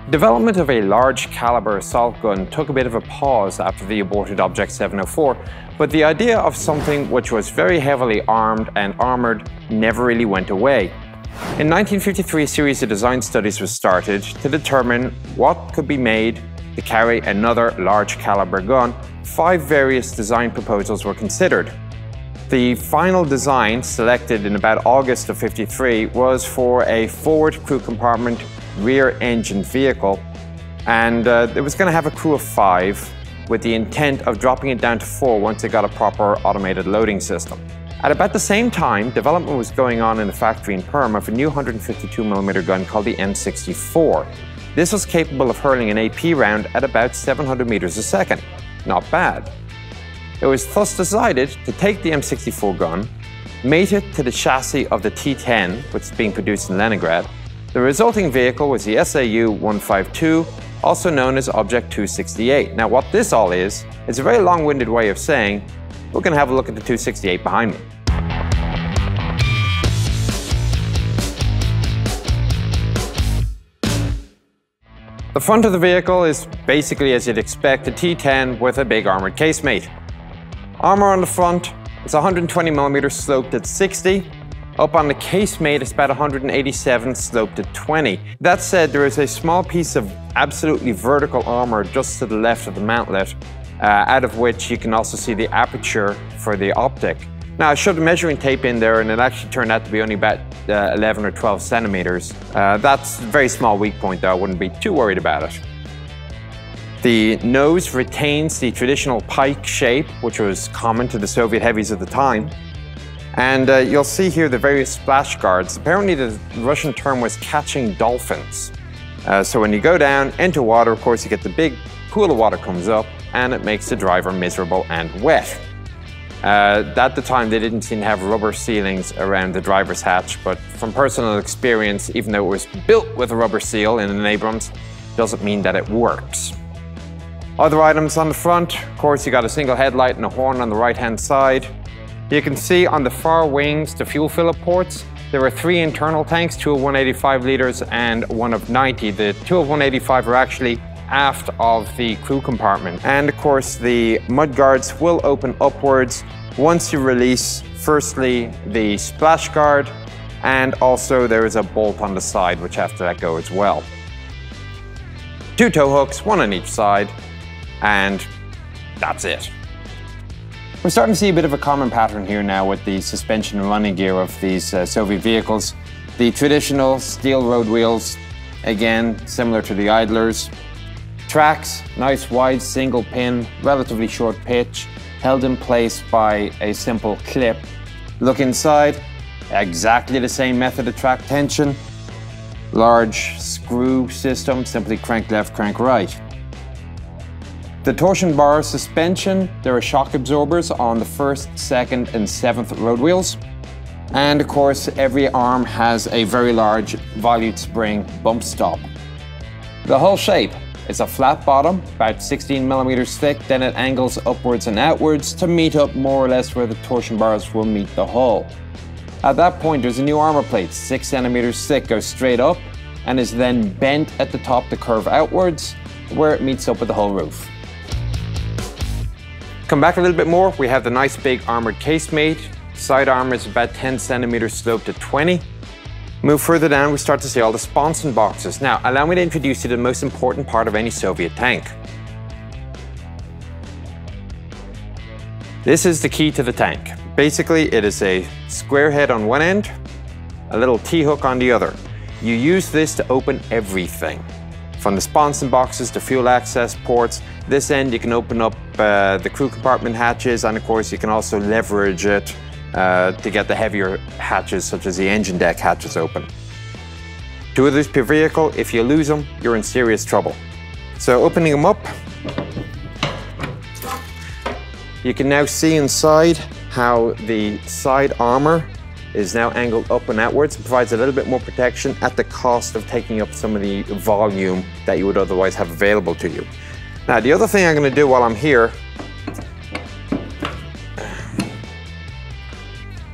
Development of a large caliber assault gun took a bit of a pause after the aborted Object 704, but the idea of something which was very heavily armed and armored never really went away. In 1953, a series of design studies was started to determine what could be made to carry another large caliber gun. 5 various design proposals were considered. The final design, selected in about August of '53, was for a forward crew compartment rear engine vehicle, and it was going to have a crew of 5 with the intent of dropping it down to 4 once it got a proper automated loading system. At about the same time, development was going on in the factory in Perm of a new 152mm gun called the M64. This was capable of hurling an AP round at about 700 meters a second. Not bad. It was thus decided to take the M64 gun, mate it to the chassis of the T-10, which is being produced in Leningrad. The resulting vehicle was the SAU-152, also known as Object 268. Now, what this all is a very long-winded way of saying, we're going to have a look at the 268 behind me. The front of the vehicle is basically as you'd expect, a T-10 with a big armored casemate. Armor on the front, it's 120mm sloped at 60. Up on the casemate, it's about 187 sloped at 20. That said, there is a small piece of absolutely vertical armor just to the left of the mantlet, out of which you can also see the aperture for the optic. Now, I shoved a measuring tape in there and it actually turned out to be only about 11 or 12 centimeters. That's a very small weak point though, I wouldn't be too worried about it. The nose retains the traditional pike shape, which was common to the Soviet heavies at the time. And you'll see here the various splash guards. Apparently the Russian term was catching dolphins. So when you go down into water, of course, you get the big pool of water comes up and it makes the driver miserable and wet. At the time, they didn't seem to have rubber ceilings around the driver's hatch, but from personal experience, even though it was built with a rubber seal in an Abrams, doesn't mean that it works. Other items on the front, of course, you got a single headlight and a horn on the right-hand side. You can see on the far wings, the fuel filler ports, there are 3 internal tanks, 2 of 185 litres and 1 of 90. The 2 of 185 are actually aft of the crew compartment. And of course, the mud guards will open upwards once you release, firstly, the splash guard, and also there is a bolt on the side, which have to let go as well. 2 tow hooks, 1 on each side, and that's it. We're starting to see a bit of a common pattern here now with the suspension and running gear of these Soviet vehicles. The traditional steel road wheels, again, similar to the idlers. Tracks, nice wide single pin, relatively short pitch, held in place by a simple clip. Look inside, exactly the same method of track tension. Large screw system, simply crank left, crank right. The torsion bar suspension, there are shock absorbers on the 1st, 2nd and 7th road wheels. And of course, every arm has a very large volute spring bump stop. The hull shape is a flat bottom, about 16mm thick, then it angles upwards and outwards to meet up more or less where the torsion bars will meet the hull. At that point, there's a new armor plate, 6cm thick, goes straight up and is then bent at the top to curve outwards, where it meets up with the hull roof. Come back a little bit more, we have the nice big armored casemate. Side armor is about 10cm sloped at 20. Move further down, we start to see all the sponson boxes. Now, allow me to introduce you to the most important part of any Soviet tank. This is the key to the tank. Basically, it is a square head on one end, a little T-hook on the other. You use this to open everything. From the sponson boxes to fuel access ports, this end you can open up the crew compartment hatches, and of course you can also leverage it to get the heavier hatches such as the engine deck hatches open. 2 of these per vehicle, if you lose them, you're in serious trouble. So opening them up, you can now see inside how the side armor is now angled up and outwards. It provides a little bit more protection at the cost of taking up some of the volume that you would otherwise have available to you. Now, the other thing I'm going to do while I'm here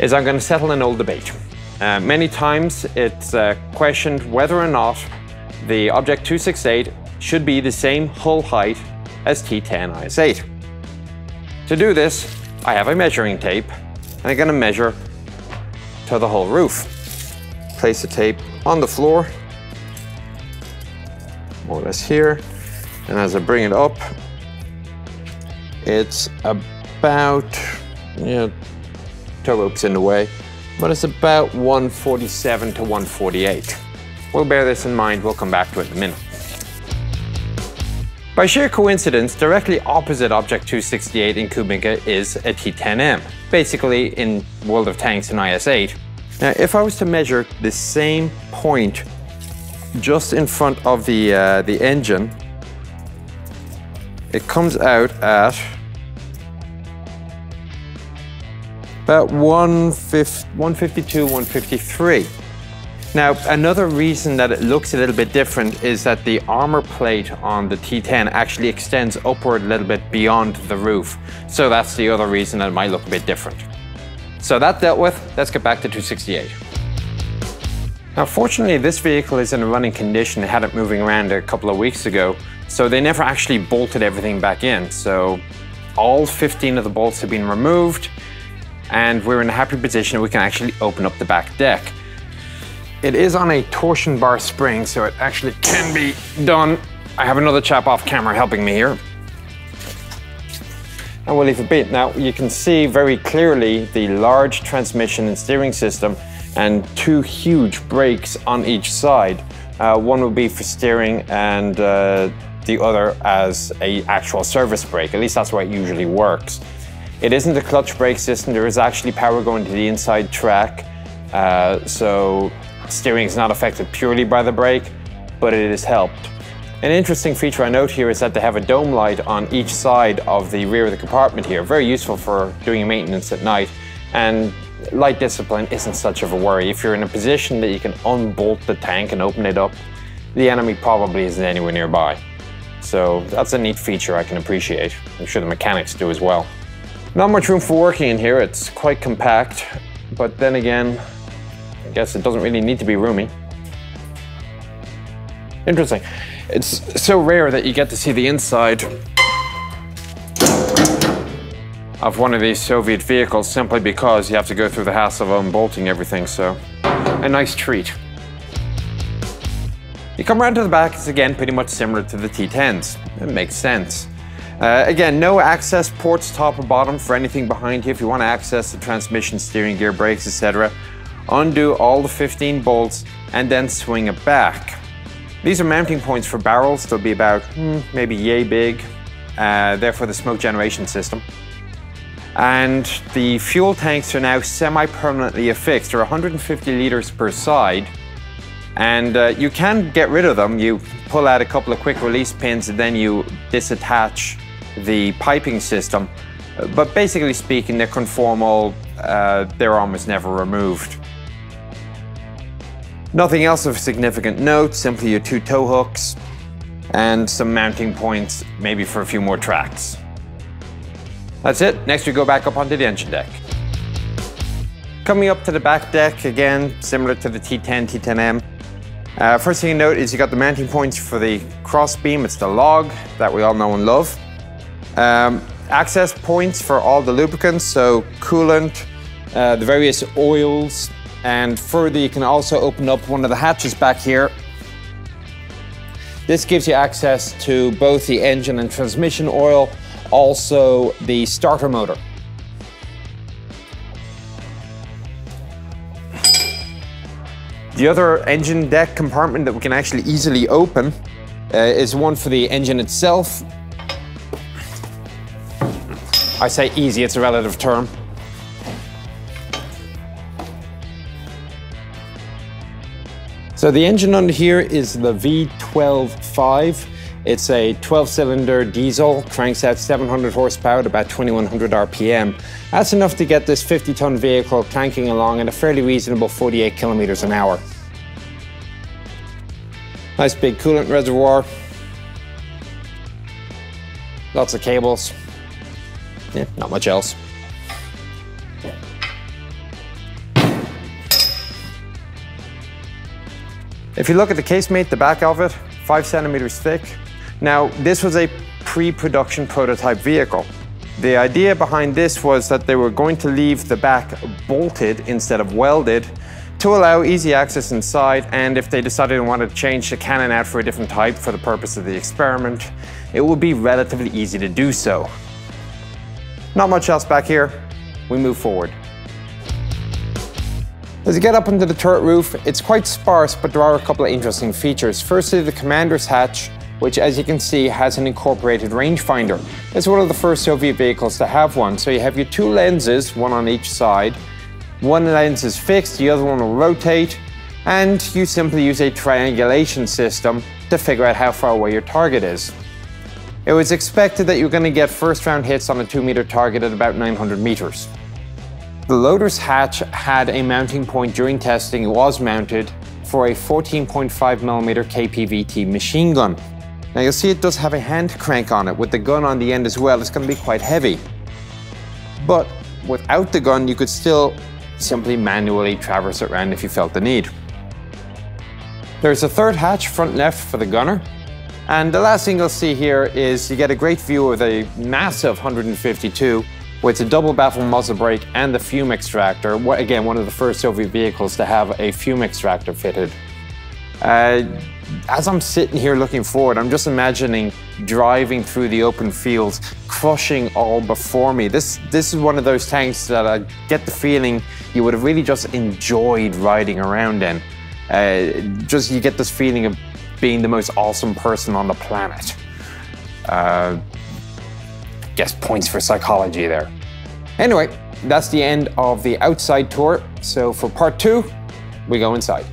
is I'm going to settle an old debate. Many times it's questioned whether or not the Object 268 should be the same hull height as T10 IS-8. To do this, I have a measuring tape, and I'm going to measure to the hull roof. Place the tape on the floor, more or less here, and as I bring it up, it's about, toe rope's in the way, but it's about 147 to 148. We'll bear this in mind, we'll come back to it in a minute. By sheer coincidence, directly opposite Object 268 in Kubica is a T10M, basically in World of Tanks and IS-8. Now, if I was to measure the same point just in front of the engine, it comes out at about 152, 153. Now, another reason that it looks a little bit different is that the armor plate on the T10 actually extends upward a little bit beyond the roof. So that's the other reason that it might look a bit different. So that dealt with, let's get back to 268. Now, fortunately, this vehicle is in a running condition. They had it moving around a couple of weeks ago, so they never actually bolted everything back in. So all 15 of the bolts have been removed, and we're in a happy position that we can actually open up the back deck. It is on a torsion bar spring, so it actually can be done. I have another chap off camera helping me here. And we'll leave it be. Now, you can see very clearly the large transmission and steering system and two huge brakes on each side. One will be for steering and the other as an actual service brake. At least that's why it usually works. It isn't a clutch brake system. There is actually power going to the inside track. So steering is not affected purely by the brake, but it is helped. An interesting feature I note here is that they have a dome light on each side of the rear of the compartment here. Very useful for doing maintenance at night, and light discipline isn't such of a worry. If you're in a position that you can unbolt the tank and open it up, the enemy probably isn't anywhere nearby. So that's a neat feature I can appreciate. I'm sure the mechanics do as well. Not much room for working in here. It's quite compact, but then again, I guess it doesn't really need to be roomy. Interesting. It's so rare that you get to see the inside of one of these Soviet vehicles simply because you have to go through the hassle of unbolting everything, so a nice treat. You come around to the back, it's again pretty much similar to the T10s. It makes sense. Again, no access ports top or bottom for anything behind you. If you want to access the transmission, steering gear, brakes, etc., undo all the 15 bolts and then swing it back. These are mounting points for barrels. They'll be about maybe yay big. They're for the smoke generation system. And the fuel tanks are now semi-permanently affixed. They're 150 litres per side. And you can get rid of them. You pull out a couple of quick release pins and then you disattach the piping system. But basically speaking, they're conformal. Their arm is never removed. Nothing else of significant note, simply your two tow hooks and some mounting points, maybe for a few more tracks. That's it. Next we go back up onto the engine deck. Coming up to the back deck, again, similar to the T10, T10M. First thing you note is you got the mounting points for the cross beam. It's the log that we all know and love. Access points for all the lubricants, so coolant, the various oils, and further you can also open up one of the hatches back here. This gives you access to both the engine and transmission oil, also the starter motor. The other engine deck compartment that we can actually easily open is one for the engine itself. I say easy, it's a relative term. So the engine under here is the V12.5. It's a 12-cylinder diesel, cranks out 700 horsepower at about 2100 RPM. That's enough to get this 50-ton vehicle clanking along at a fairly reasonable 48 kilometers an hour. Nice big coolant reservoir. Lots of cables. Yeah, not much else. If you look at the casemate, the back of it, 5 centimeters thick. Now, this was a pre-production prototype vehicle. The idea behind this was that they were going to leave the back bolted instead of welded to allow easy access inside, and if they decided they wanted to change the cannon out for a different type for the purpose of the experiment, it would be relatively easy to do so. Not much else back here. We move forward. As you get up into the turret roof, it's quite sparse, but there are a couple of interesting features. Firstly, the commander's hatch, which, as you can see, has an incorporated rangefinder. It's one of the first Soviet vehicles to have one. So you have your 2 lenses, one on each side. One lens is fixed, the other one will rotate, and you simply use a triangulation system to figure out how far away your target is. It was expected that you're going to get first round hits on a 2-meter target at about 900 meters. The loader's hatch had a mounting point during testing. It was mounted for a 14.5mm KPVT machine gun. Now you'll see it does have a hand crank on it with the gun on the end as well. It's going to be quite heavy. But without the gun, you could still simply manually traverse it around if you felt the need. There's a third hatch front left for the gunner. And the last thing you'll see here is you get a great view of a massive 152 with a double baffle muzzle brake and the fume extractor. Again, one of the first Soviet vehicles to have a fume extractor fitted. As I'm sitting here looking forward, I'm just imagining driving through the open fields, crushing all before me. This is one of those tanks that I get the feeling you would have really just enjoyed riding around in. You get this feeling of being the most awesome person on the planet. Guess points for psychology there. Anyway, that's the end of the outside tour. So for part 2, we go inside.